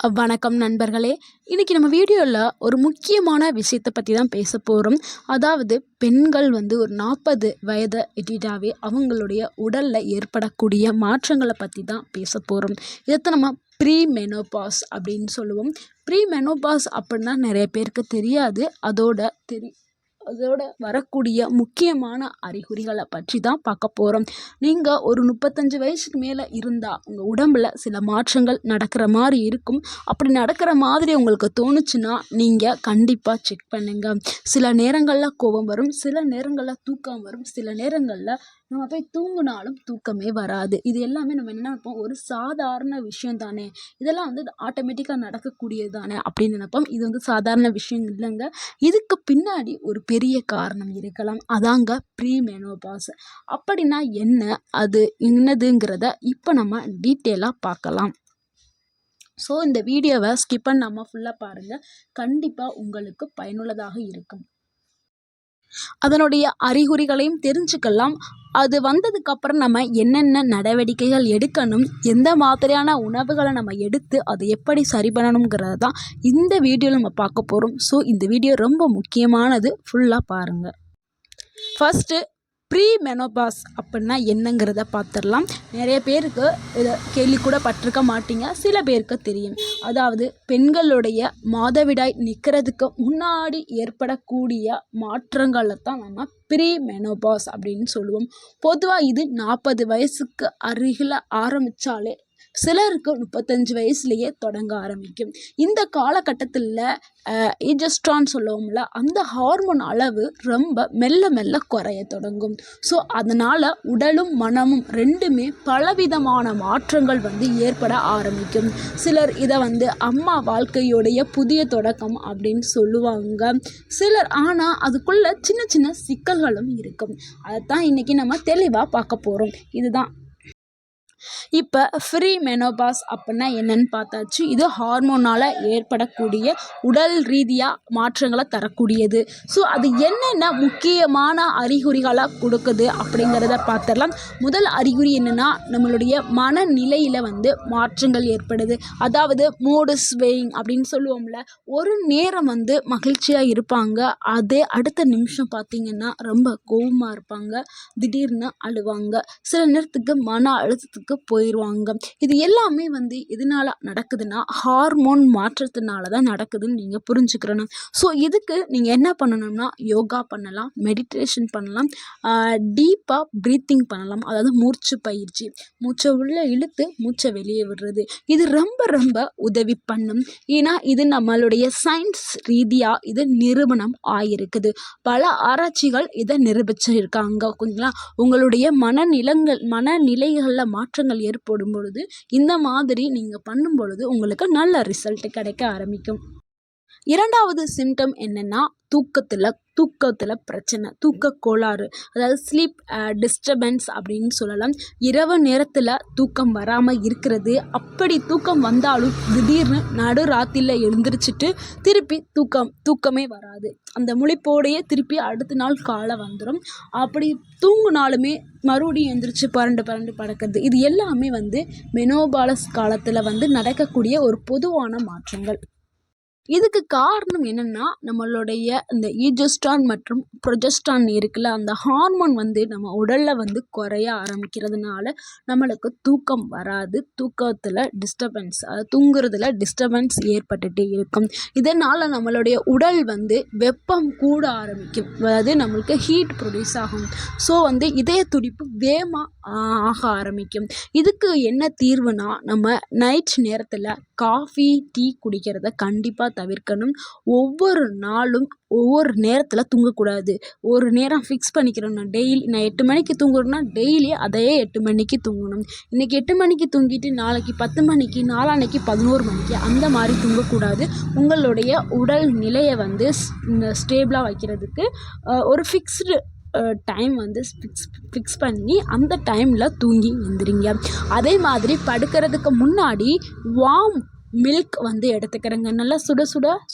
வணக்கம் நண்பர்களே. இன்றைக்கி நம்ம வீடியோவில் ஒரு முக்கியமான விஷயத்தை பற்றி தான் பேச போகிறோம். அதாவது பெண்கள் ஒரு 40 வயதை எட்டிட்டாவே அவங்களுடைய உடலில் ஏற்படக்கூடிய மாற்றங்களை பற்றி தான் பேச போகிறோம். இதைத்தான் நம்ம ப்ரீ மெனோபாஸ் அப்படின்னு சொல்லுவோம். ப்ரீ மெனோபாஸ் அப்படின்னா நிறைய பேருக்கு தெரியாது. அதோட வரக்கூடிய முக்கியமான அறிகுறிகளை பற்றி தான் பார்க்க போகிறோம். நீங்கள் ஒரு 35 வயசுக்கு மேலே இருந்தால் உங்கள் உடம்பில் சில மாற்றங்கள் நடக்கிற மாதிரி இருக்கும். அப்படி நடக்கிற மாதிரி உங்களுக்கு தோணுச்சுன்னா நீங்கள் கண்டிப்பாக செக் பண்ணுங்கள். சில நேரங்களில் கோபம் வரும், சில நேரங்களில் தூக்கம் வரும், சில நேரங்களில் நம்ம போய் தூங்கினாலும் தூக்கமே வராது. இது எல்லாமே நம்ம என்ன நினைப்போம், ஒரு சாதாரண விஷயம் தானே, இதெல்லாம் ஆட்டோமேட்டிக்காக நடக்கக்கூடியது தானே அப்படின்னு நினைப்போம். இது சாதாரண விஷயம் இல்லைங்க. இதுக்கு பின்னாடி ஒரு பெரிய காரணம் இருக்கலாம். அதாங்க ப்ரீ மெனோபாஸ். அப்படின்னா என்ன, அது என்னதுங்கிறத இப்போ நம்ம டீட்டெயிலாக பார்க்கலாம். ஸோ இந்த வீடியோவை ஸ்கிப் பண்ணாமல் ஃபுல்லாக பாருங்கள். கண்டிப்பாக உங்களுக்கு பயனுள்ளதாக இருக்கும். அதனுடைய அறிகுறிகளையும் தெரிஞ்சுக்கலாம். அது வந்ததுக்கப்புறம் நம்ம என்னென்ன நடவடிக்கைகள் எடுக்கணும், எந்த மாதிரியான உணவுகளை நம்ம எடுத்து அதை எப்படி சரி பண்ணணுங்கிறது தான் இந்த வீடியோவில் நம்ம பார்க்க போகிறோம். ஸோ இந்த வீடியோ ரொம்ப முக்கியமானது, ஃபுல்லாக பாருங்கள். ஃபஸ்ட்டு ப்ரீ மெனோபாஸ் அப்படின்னா என்னங்கிறத பார்த்துடலாம். நிறைய பேருக்கு இதை கேள்வி கூட பட்டிருக்க மாட்டீங்க, சில பேருக்கு தெரியும். அதாவது பெண்களுடைய மாதவிடாய் நிற்கிறதுக்கு முன்னாடி ஏற்படக்கூடிய மாற்றங்களை தான் நம்ம ப்ரீ மெனோபாஸ் அப்படின்னு சொல்லுவோம். பொதுவாக இது 40 வயசுக்கு அருகில் ஆரம்பித்தாலே சிலருக்கு 35 வயசுலேயே தொடங்க ஆரம்பிக்கும். இந்த காலகட்டத்தில் ஈஜஸ்ட்ரான் சொல்லுவோம்ல, அந்த ஹார்மோன் அளவு ரொம்ப மெல்ல மெல்ல குறைய தொடங்கும். ஸோ அதனால் உடலும் மனமும் ரெண்டுமே பலவிதமான மாற்றங்கள் ஏற்பட ஆரம்பிக்கும். சிலர் இதை அம்மா வாழ்க்கையுடைய புதிய தொடக்கம் அப்படின்னு சொல்லுவாங்க. சிலர் ஆனால் அதுக்குள்ள சின்ன சின்ன சிக்கல்களும் இருக்கும். அதைத்தான் இன்றைக்கி நம்ம தெளிவாக பார்க்க போகிறோம். இதுதான் இப்போ ப்ரீ மெனோபாஸ் அப்படின்னா என்னன்னு பார்த்தாச்சு. இது ஹார்மோனால் ஏற்படக்கூடிய உடல் ரீதியாக மாற்றங்களை தரக்கூடியது. ஸோ அது என்னென்ன முக்கியமான அறிகுறிகளை கொடுக்குது அப்படிங்கிறத பார்த்துடலாம். முதல் அறிகுறி என்னென்னா, நம்மளுடைய மனநிலையில் மாற்றங்கள் ஏற்படுது. அதாவது மூடு ஸ்விங் அப்படின்னு சொல்லுவோம்ல, ஒரு நேரம் மகிழ்ச்சியாக இருப்பாங்க, அதே அடுத்த நிமிஷம் பார்த்திங்கன்னா ரொம்ப கோவமாக இருப்பாங்க, திடீர்னு அழுவாங்க, சில நேரத்துக்கு மன அழுத்தத்துக்கு போயிடுவாங்க. இது எல்லாமே எதனால நடக்குதுன்னா ஹார்மோன் மாற்றத்தினால தான் நடக்குதுன்னு நீங்கள் புரிஞ்சுக்கிறணும். ஸோ இதுக்கு நீங்கள் என்ன பண்ணணும்னா, யோகா பண்ணலாம், மெடிடேஷன் பண்ணலாம், டீப்பாக ப்ரீத்திங் பண்ணலாம். அதாவது மூச்சு பயிற்சி, மூச்சை உள்ளே இழுத்து மூச்சை வெளியே விடுறது, இது ரொம்ப ரொம்ப உதவி பண்ணும். ஏன்னா இது நம்மளுடைய சயின்ஸ் ரீதியாக இது நிரூபணம் ஆகிருக்குது. பல ஆராய்ச்சிகள் இதை நிரூபிச்சிருக்காங்க. ஓகேங்களா? உங்களுடைய மனநிலைகளில் மாற்றங்கள் ஏற்படும் பொழுது இந்த மாதிரி நீங்கள் பண்ணும் பொழுது உங்களுக்கு நல்ல ரிசல்ட் கிடைக்க ஆரம்பிக்கும். இரண்டாவது சிம்டம் என்னென்னா, தூக்கத்தில் பிரச்சனை, தூக்க கோளாறு, அதாவது ஸ்லீப் டிஸ்டர்பன்ஸ் அப்படின்னு சொல்லலாம். இரவு நேரத்தில் தூக்கம் வராமல் இருக்கிறது. அப்படி தூக்கம் வந்தாலும் திடீர்னு நடு ராத்திரியில் எழுந்திரிச்சிட்டு திருப்பி தூக்கமே வராது. அந்த முழிப்போடையே திருப்பி அடுத்த நாள் காலை வந்துடும். அப்படி தூங்குனாலுமே மறுபடியும் எழுந்திரிச்சு பரண்டு படுக்கிறது. இது எல்லாமே மெனோபாலஸ் காலத்தில் நடக்கக்கூடிய ஒரு பொதுவான மாற்றங்கள். இதுக்கு காரணம் என்னென்னா, நம்மளுடைய இந்த ஈஜஸ்ட்ரான் மற்றும் ப்ரொஜெஸ்ட்ரான் இருக்குல்ல, அந்த ஹார்மோன் நம்ம உடலில் குறைய ஆரம்பிக்கிறதுனால நம்மளுக்கு தூக்கம் வராது. தூக்கத்தில் டிஸ்டர்பன்ஸ், தூங்குறதுல டிஸ்டர்பன்ஸ் ஏற்பட்டுகிட்டே இருக்கும். இதனால் நம்மளுடைய உடல் வெப்பம் கூட ஆரம்பிக்கும். அதாவது நம்மளுக்கு ஹீட் ப்ரொடியூஸ் ஆகும். ஸோ இதய துடிப்பு வேகமாக ஆக ஆரம்பிக்கும். இதுக்கு என்ன தீர்வுனா, நம்ம நைட் நேரத்தில் காஃபி, டீ குடிக்கிறத கண்டிப்பாக தவிர்க்கணும். ஒவ்வொரு நாளும் ஒவ்வொரு நேரத்தில் தூங்கக்கூடாது. ஒரு நேரம் ஃபிக்ஸ் பண்ணிக்கிறோம்னா, டெய்லி நான் 8 மணிக்கு தூங்குறேன்னா டெய்லி அதே 8 மணிக்கு தூங்கணும். இன்றைக்கி 8 மணிக்கு தூங்கிட்டு நாளைக்கு 10 மணிக்கு, நாளான்னைக்கு 11 மணிக்கு அந்த மாதிரி தூங்கக்கூடாது. உங்களுடைய உடல் நிலையை ஸ்டேபிளாக வைக்கிறதுக்கு ஒரு ஃபிக்ஸ்டு டைம் ஃபிக்ஸ் பண்ணி அந்த டைமில் தூங்கி எழுந்திரிங்க. அதே மாதிரி படுக்கிறதுக்கு முன்னாடி வார்ம் மில்க் எடுத்துக்கிறேங்க. நல்லா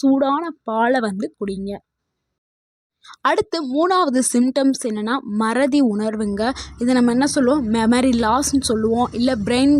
சூடான பாலை குடிங்க. அடுத்து மூணாவது சிம்டம்ஸ் என்னென்னா, மறதி உணர்வுங்க. இதை நம்ம என்ன சொல்லுவோம், மெமரி லாஸ்ன்னு சொல்லுவோம், இல்லை பிரெயின்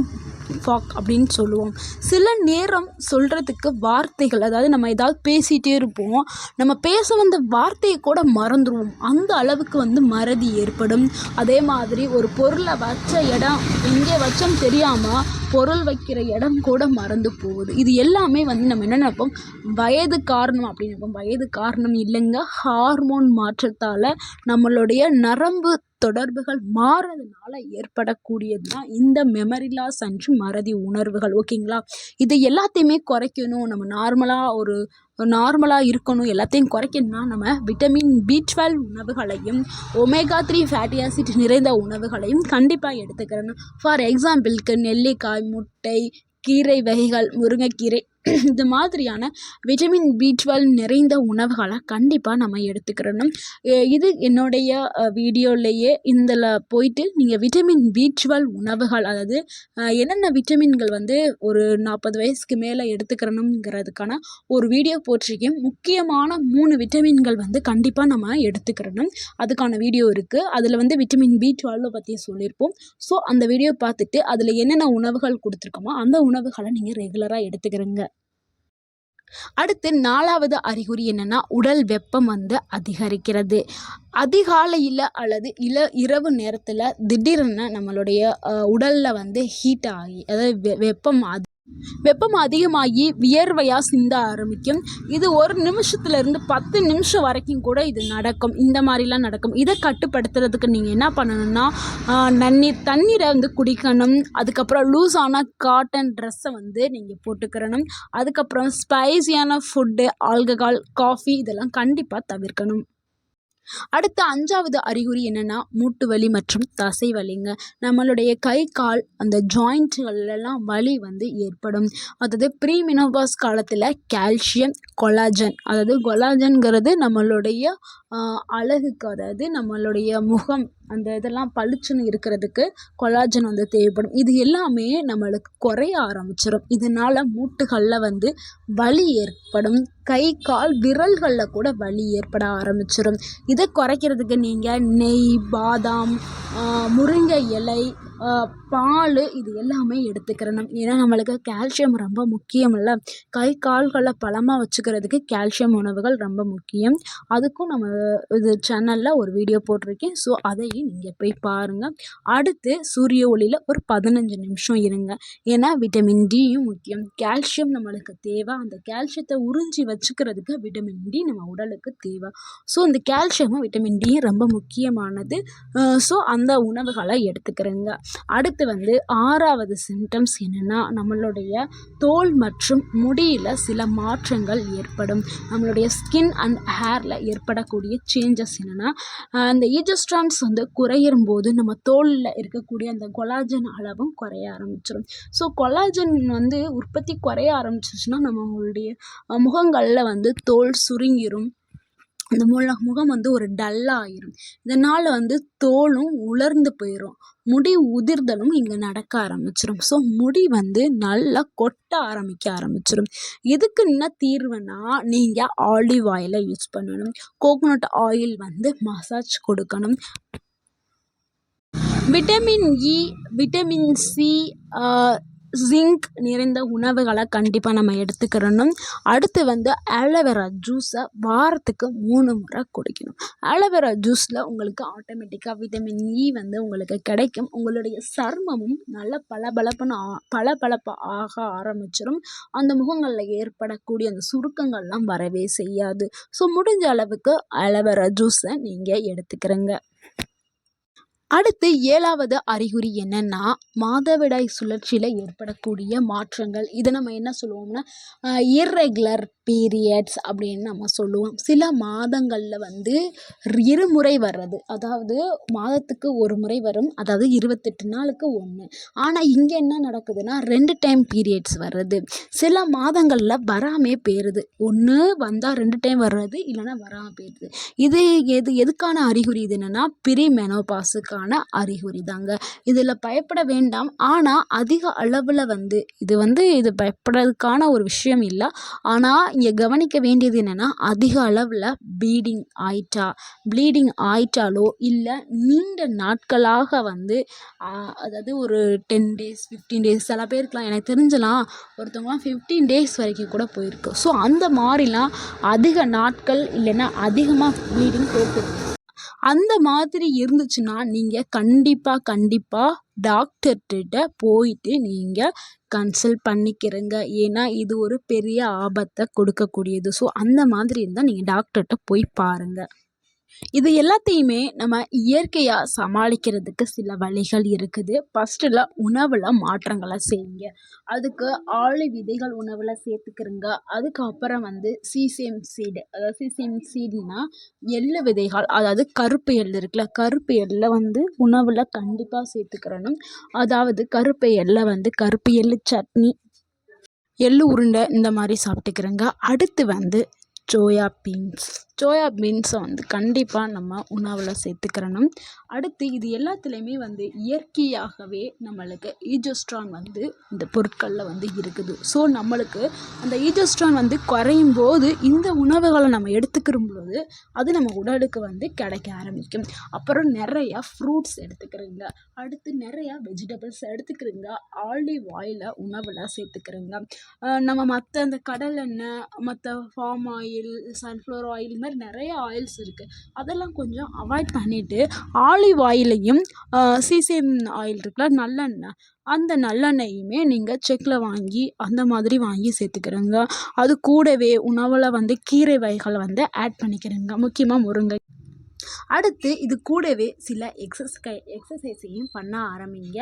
ஃபாக் அப்படின்னு சொல்லுவோம். சில நேரம் சொல்கிறதுக்கு வார்த்தைகள், அதாவது நம்ம ஏதாவது பேசிகிட்டே இருப்போம், நம்ம பேச வந்த வார்த்தையை கூட மறந்துடுவோம். அந்த அளவுக்கு வந்து மறதி ஏற்படும். அதே மாதிரி ஒரு பொருளை வச்ச இடம் எங்கே வச்சோம் தெரியாமல் பொருள் வைக்கிற இடம் கூட மறந்து போகுது. இது எல்லாமே வந்து நம்ம என்ன நினைப்போம், வயது காரணம் அப்படின்னு நினைப்போம். வயது காரணம் இல்லைங்க, ஹார்மோன் மாற்றத்தால் நம்மளுடைய நரம்பு தொடர்புகள் மாறதுனால ஏற்படக்கூடியது தான் இந்த மெமரி லாஸ் அன்று மறதி உணர்வுகள். ஓகேங்களா? இது எல்லாத்தையுமே குறைக்கணும், நம்ம நார்மலாக இருக்கணும், எல்லாத்தையும் குறைக்கணும்னா நம்ம விட்டமின் B12 உணவுகளையும் ஒமேகா 3 ஃபேட்டி ஆசிட் நிறைந்த உணவுகளையும் கண்டிப்பாக எடுத்துக்கிறணும். ஃபார் எக்ஸாம்பிளுக்கு நெல்லிக்காய், முட்டை, கீரை வகைகள், முருங்கைக்கீரை இந்த மாதிரியான விட்டமின் B12 நிறைந்த உணவுகளை கண்டிப்பாக நம்ம எடுத்துக்கிறணும். இது என்னுடைய வீடியோலேயே இதில் போயிட்டு நீங்கள் விட்டமின் B12 உணவுகள், அதாவது என்னென்ன விட்டமின்கள் வந்து ஒரு 40 வயசுக்கு மேலே எடுத்துக்கிறணுங்கிறதுக்கான ஒரு வீடியோ போட்டிருக்கேன். முக்கியமான 3 விட்டமின்கள் வந்து கண்டிப்பாக நம்ம எடுத்துக்கிறணும். அதுக்கான வீடியோ இருக்குது. அதில் வந்து விட்டமின் B12 பற்றி சொல்லியிருப்போம். ஸோ அந்த வீடியோ பார்த்துட்டு அதில் என்னென்ன உணவுகள் கொடுத்துருக்கோமோ அந்த உணவுகளை நீங்கள் ரெகுலராக எடுத்துக்கிறங்க. அடுத்து 4வது அறிகுறி என்னென்னா, உடல் வெப்பம் வந்து அதிகரிக்கிறது. அதிகாலையில் அல்லது இரவு நேரத்தில் திடீரென நம்மளுடைய உடலில் வந்து ஹீட் ஆகி, அதாவது வெப்பம் அதிகமாகி வியர்வையாக சிந்த ஆரம்பிக்கும். இது 1 நிமிஷத்துலேருந்து 10 நிமிஷம் வரைக்கும் கூட இது நடக்கும். இந்த மாதிரிலாம் நடக்கும். இதை கட்டுப்படுத்துறதுக்கு நீங்கள் என்ன பண்ணணும்னா, தண்ணீரை வந்து குடிக்கணும். அதுக்கப்புறம் லூஸான காட்டன் ட்ரெஸ்ஸை வந்து நீங்கள் போட்டுக்கிறணும். அதுக்கப்புறம் ஸ்பைசியான ஃபுட்டு, ஆல்கஹால், காஃபி இதெல்லாம் கண்டிப்பாக தவிர்க்கணும். அடுத்த 5வது அறிகுறி என்னென்னா, மூட்டு வலி மற்றும் தசை வலிங்க. நம்மளுடைய கை கால் அந்த ஜாயிண்ட்டுகளெல்லாம் வலி வந்து ஏற்படும். அதாவது ப்ரீமெனோபாஸ் காலத்தில் கால்சியம், கொலாஜன், அதாவது கொலாஜன்கிறது நம்மளுடைய அழகுக்கு, அதாவது நம்மளுடைய முகம் அந்த இதெல்லாம் பளிச்சுன்னு இருக்கிறதுக்கு கொலாஜன் வந்து தேவைப்படும். இது எல்லாமே நம்மளுக்கு குறைய ஆரம்பிச்சிடும். இதனால் மூட்டுகளில் வந்து வலி ஏற்படும். கை கால் விரல்களில் கூட வலி ஏற்பட ஆரம்பிச்சிடும். இதை குறைக்கிறதுக்கு நீங்கள் நெய், பாதாம், முருங்கை இலை, பால் இது எல்லாமே எடுத்துக்கிறணும். ஏன்னா நம்மளுக்கு கால்சியம் ரொம்ப முக்கியமில்ல. கை கால்களை பலமாக வச்சுக்கிறதுக்கு கால்சியம் உணவுகள் ரொம்ப முக்கியம். அதுக்கும் நம்ம இது சேனலில் ஒரு வீடியோ போட்டிருக்கேன். ஸோ அதையும் நீங்கள் போய் பாருங்கள். அடுத்து சூரிய ஒளியில் ஒரு 15 நிமிஷம் இருங்க. ஏன்னா விட்டமின் டியும் முக்கியம். கால்சியம் நம்மளுக்கு தேவை. அந்த கால்சியத்தை உறிஞ்சி வச்சுக்கிறதுக்கு விட்டமின் டி நம்ம உடலுக்கு தேவை. ஸோ இந்த கால்சியமும் விட்டமின் டியும் ரொம்ப முக்கியமானது. ஸோ அந்த உணவுகளை எடுத்துக்கிறேங்க. அடுத்து வந்து 6வது சிம்டம்ஸ் என்னென்னா, நம்மளுடைய தோல் மற்றும் முடியில் சில மாற்றங்கள் ஏற்படும். நம்மளுடைய ஸ்கின் அண்ட் ஹேரில் ஏற்படக்கூடிய சேஞ்சஸ் என்னென்னா, அந்த ஈஜஸ்ட்ரான்ஸ் வந்து குறையும் போது நம்ம தோலில் இருக்கக்கூடிய அந்த கொலாஜன் அளவும் குறைய ஆரம்பிச்சிடும். ஸோ கொலாஜன் வந்து உற்பத்தி குறைய ஆரம்பிச்சிச்சுன்னா நம்மளுடைய முகங்களில் வந்து தோல் சுருங்கிரும். அந்த முகம் வந்து ஒரு டல்லாகிடும். இதனால் வந்து தோலும் உலர்ந்து போயிடும். முடி உதிர்தலும் இங்கே நடக்க ஆரம்பிச்சிடும். ஸோ முடி வந்து நல்லா கொட்ட ஆரம்பிச்சிடும். இதுக்கு என்ன தீர்வுனா, நீங்கள் ஆலிவ் ஆயிலை யூஸ் பண்ணணும். கோகோனட் ஆயில் வந்து மசாஜ் கொடுக்கணும். Vitamin E, vitamin C, zinc நிறைந்த உணவுகளை கண்டிப்பாக நம்ம எடுத்துக்கிறணும். அடுத்து வந்து ஆலோவேரா ஜூஸை வாரத்துக்கு 3 முறை குடிக்கணும். ஆலோவேரா ஜூஸில் உங்களுக்கு ஆட்டோமேட்டிக்காக விட்டமின் இ வந்து உங்களுக்கு கிடைக்கும். உங்களுடைய சருமமும் நல்ல பளபளப்பு ஆக ஆரம்பிச்சிடும். அந்த முகங்களில் ஏற்படக்கூடிய அந்த சுருக்கங்கள்லாம் வரவே செய்யாது. ஸோ முடிஞ்ச அளவுக்கு ஆலோவேரா ஜூஸை நீங்கள் எடுத்துக்கிறங்க. அடுத்து 7வது அறிகுறி என்னென்னா, மாதவிடாய் சுழற்சியில் ஏற்படக்கூடிய மாற்றங்கள். இதை நம்ம என்ன சொல்லுவோம்னா, இர்ரெகுலர் பீரியட்ஸ் அப்படின்னு நம்ம சொல்லுவோம். சில மாதங்களில் வந்து 2 முறை வர்றது, அதாவது மாதத்துக்கு 1 முறை வரும், அதாவது 28 நாளுக்கு 1. ஆனால் இங்கே என்ன நடக்குதுன்னா 2 டைம் பீரியட்ஸ் வர்றது. சில மாதங்களில் வராமே போயிடுது. ஒன்று வந்தால் 2 டைம் வர்றது, இல்லைன்னா வராமல் போயிடுது. இது எதுக்கான அறிகுறி? இது என்னென்னா ப்ரீமெனோபாஸுக்கான கர்ப்பப்பைக்கான அறிகுறி தாங்க. இதில் பயப்பட வேண்டாம். ஆனால் அதிக அளவில் இது பயப்படுறதுக்கான ஒரு விஷயம் இல்லை. ஆனால் இங்கே கவனிக்க வேண்டியது என்னென்னா, அதிக அளவில் ப்ளீடிங் ஆயிட்டாலோ இல்லை நீண்ட நாட்களாக அதாவது ஒரு 10 டேஸ் 15 டேஸ், சில பேருக்குலாம் எனக்கு தெரிஞ்சலாம் ஒருத்தவங்களாம் 15 டேஸ் வரைக்கும் கூட போயிருக்கு. ஸோ அந்த மாதிரிலாம் அதிக நாட்கள் இல்லைன்னா அதிகமாக ப்ளீடிங் போகுது. அந்த மாதிரி இருந்துச்சுன்னா நீங்கள் கண்டிப்பாக டாக்டர்கிட்ட போயிட்டு நீங்கள் கன்சல்ட் பண்ணிக்கிறங்க. ஏன்னா இது ஒரு பெரிய ஆபத்தை கொடுக்கக்கூடியது. ஸோ அந்த மாதிரி இருந்தால் நீங்கள் டாக்டர்கிட்ட போய் பாருங்கள். இது எல்லாத்தையுமே நம்ம இயற்கையாக சமாளிக்கிறதுக்கு சில வழிகள் இருக்குது. ஃபஸ்ட்டில் உணவில் மாற்றங்களை செய்யுங்க. அதுக்கு ஆளி விதைகள் உணவில் சேர்த்துக்கிறங்க. அதுக்கப்புறம் சீசேம் சீடு, அதாவது சீசேம் சீடுனா எள்ளு விதைகள், அதாவது கருப்பு எள்ளு இருக்குல்ல, கருப்பு எள்ளை உணவில் கண்டிப்பாக சேர்த்துக்கிறணும். அதாவது கருப்பு எள்ளை கருப்பு எள்ளு சட்னி, எள்ளு உருண்டை இந்த மாதிரி சாப்பிட்டுக்கிறங்க. அடுத்து சோயா பீன்ஸை கண்டிப்பாக நம்ம உணவில் சேர்த்துக்கிறணும். அடுத்து இது எல்லாத்துலேயுமே இயற்கையாகவே நம்மளுக்கு ஈஜோஸ்ட்ரான் இந்த பொருட்களில் இருக்குது. ஸோ நம்மளுக்கு அந்த ஈஜோஸ்ட்ரான் குறையும் போது இந்த உணவுகளை நம்ம எடுத்துக்கிற பொழுது அது நம்ம உடலுக்கு கிடைக்க ஆரம்பிக்கும். அப்புறம் நிறையா ஃப்ரூட்ஸ் எடுத்துக்கிறோங்க. அடுத்து நிறையா வெஜிடபிள்ஸ் எடுத்துக்கிறோங்க. ஆலிவ் ஆயிலை உணவில் சேர்த்துக்கிறோங்க. நம்ம மற்ற அந்த கடலெண்ணெய், மற்ற ஃபார்ம் ஆயில், சன்ஃப்ளவர் ஆயில், இது மாதிரி நிறைய ஆயில்ஸ் இருக்குது. அதெல்லாம் கொஞ்சம் அவாய்ட் பண்ணிவிட்டு ஆலிவ் ஆயிலையும் சீசேம் ஆயில் இருக்குல்ல, நல்லெண்ணெய், அந்த நல்லெண்ணெயுமே நீங்கள் செக்கில் வாங்கி அந்த மாதிரி வாங்கி சேர்த்துக்கிறோங்க. அது கூடவே உணவில் கீரை வகைகளை ஆட் பண்ணிக்கிறோங்க. முக்கியமாக முருங்கை. அடுத்து இது கூடவே சில எக்ஸசைஸையும் பண்ண ஆரம்பிங்க.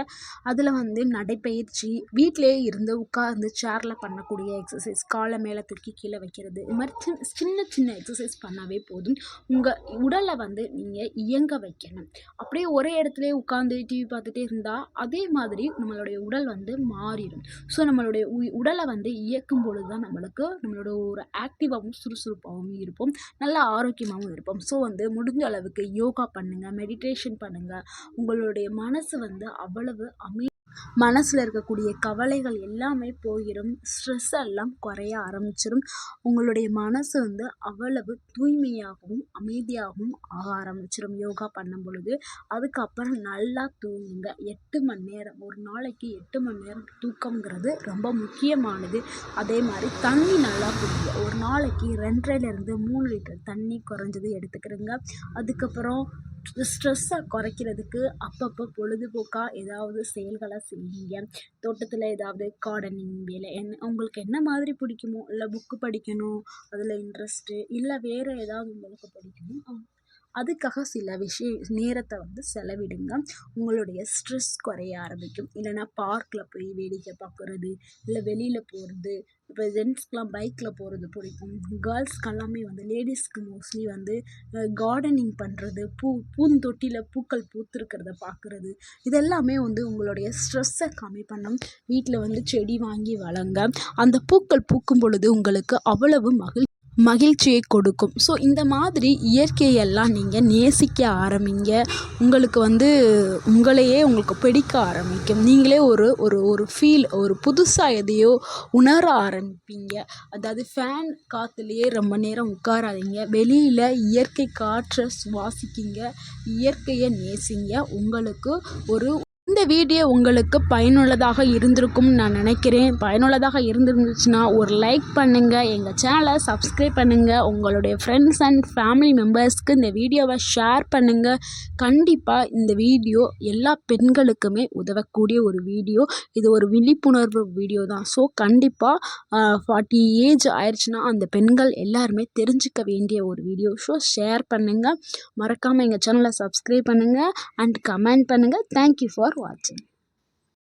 அதில் நடைப்பயிற்சி, வீட்டிலே இருந்து உட்கார்ந்து சேரில் பண்ணக்கூடிய எக்ஸசைஸ், காலை மேலே தூக்கி கீழே வைக்கிறது, இது மாதிரி சின்ன சின்ன எக்ஸசைஸ் பண்ணாவே போதும். உங்கள் உடலை நீங்கள் இயங்க வைக்கணும். அப்படியே ஒரே இடத்துலையே உட்காந்து டிவி பார்த்துட்டே இருந்தால் அதே மாதிரி நம்மளுடைய உடல் மாறிடும். ஸோ நம்மளுடைய உடலை இயக்கும் பொழுது தான் நம்மளோட ஒரு ஆக்டிவாகவும் சுறுசுறுப்பாகவும் இருப்போம், நல்லா ஆரோக்கியமாகவும் இருப்போம். ஸோ முடிஞ்ச அளவுக்கு யோகா பண்ணுங்கள், மெடிடேஷன் பண்ணுங்கள். உங்களுடைய மனசு அவ்வளவு மனசில் இருக்கக்கூடிய கவலைகள் எல்லாமே போயிடும். ஸ்ட்ரெஸ் எல்லாம் குறைய ஆரம்பிச்சிடும். உங்களுடைய மனசு அவ்வளவு தூய்மையாகவும் அமைதியாகவும் ஆக ஆரம்பிச்சிடும் யோகா பண்ணும் பொழுது. அதுக்கப்புறம் நல்லா தூங்குங்க. 8 மணி நேரம், ஒரு நாளைக்கு 8 மணி நேரம் தூக்கம்ங்கிறது ரொம்ப முக்கியமானது. அதே மாதிரி தண்ணி நல்லா குடிங்க. ஒரு நாளைக்கு 2.5லேருந்து 3 லிட்டர் தண்ணி குறைஞ்சது எடுத்துக்கிறோங்க. அதுக்கப்புறம் ஸ்ட்ரெஸ்ஸை குறைக்கிறதுக்கு அப்பப்போ பொழுதுபோக்காக ஏதாவது செயல்களை செய்யுங்க. தோட்டத்தில் ஏதாவது கார்டனிங் வேலை, உங்களுக்கு என்ன மாதிரி பிடிக்குமோ, இல்லை புக்கு படிக்கணும் அதில் இன்ட்ரெஸ்ட்டு, இல்லை வேறு ஏதாவது உங்களுக்கு பிடிக்குமோ அதுக்காக சில நேரத்தை செலவிடுங்க. உங்களுடைய ஸ்ட்ரெஸ் குறைய ஆரம்பிக்கும். இல்லைனா பார்க்கில் போய் வேடிக்கை பார்க்குறது, இல்லை வெளியில் போகிறது. இப்போ ஜென்ஸ்க்கெலாம் பைக்கில் போகிறது பிடிக்கும். கேர்ள்ஸ்க்கெல்லாமே லேடிஸ்க்கு மோஸ்ட்லி கார்டனிங் பண்ணுறது, பூந்தொட்டியில் பூக்கள் பூத்திருக்கிறத பார்க்குறது, இதெல்லாமே உங்களுடைய ஸ்ட்ரெஸ்ஸை கம்மி பண்ணும். வீட்டில் செடி வாங்கி வளங்க. அந்த பூக்கள் பூக்கும் பொழுது உங்களுக்கு அவ்வளவு மகிழ்ச்சியை கொடுக்கும். ஸோ இந்த மாதிரி இயற்கையெல்லாம் நீங்கள் நேசிக்க ஆரம்பிங்க. உங்களுக்கு உங்களையே உங்களுக்கு பிடிக்க ஆரம்பிக்கும். நீங்களே ஒரு ஃபீல், ஒரு புதுசாக எதையோ உணர ஆரம்பிப்பீங்க. அதாவது ஃபேன் காற்றுலையே ரொம்ப நேரம் உட்காராதீங்க. வெளியில் இயற்கை காற்றை சுவாசிக்கிங்க, இயற்கையை நேசிங்க. உங்களுக்கு இந்த வீடியோ உங்களுக்கு பயனுள்ளதாக இருந்திருக்கும்னு நான் நினைக்கிறேன். பயனுள்ளதாக இருந்துருந்துச்சுன்னா ஒரு லைக் பண்ணுங்கள், எங்கள் சேனலை சப்ஸ்கிரைப் பண்ணுங்கள், உங்களுடைய ஃப்ரெண்ட்ஸ் அண்ட் ஃபேமிலி மெம்பர்ஸ்க்கு இந்த வீடியோவை ஷேர் பண்ணுங்கள். கண்டிப்பாக இந்த வீடியோ எல்லா பெண்களுக்குமே உதவக்கூடிய ஒரு வீடியோ. இது ஒரு விழிப்புணர்வு வீடியோ தான். ஸோ கண்டிப்பாக 40 ஏஜ் ஆயிடுச்சுன்னா அந்த பெண்கள் எல்லாருமே தெரிஞ்சுக்க வேண்டிய ஒரு வீடியோ. ஸோ ஷேர் பண்ணுங்கள், மறக்காமல் எங்கள் சேனலை சப்ஸ்கிரைப் பண்ணுங்கள் அண்ட் கமெண்ட் பண்ணுங்கள். Thank you for watching.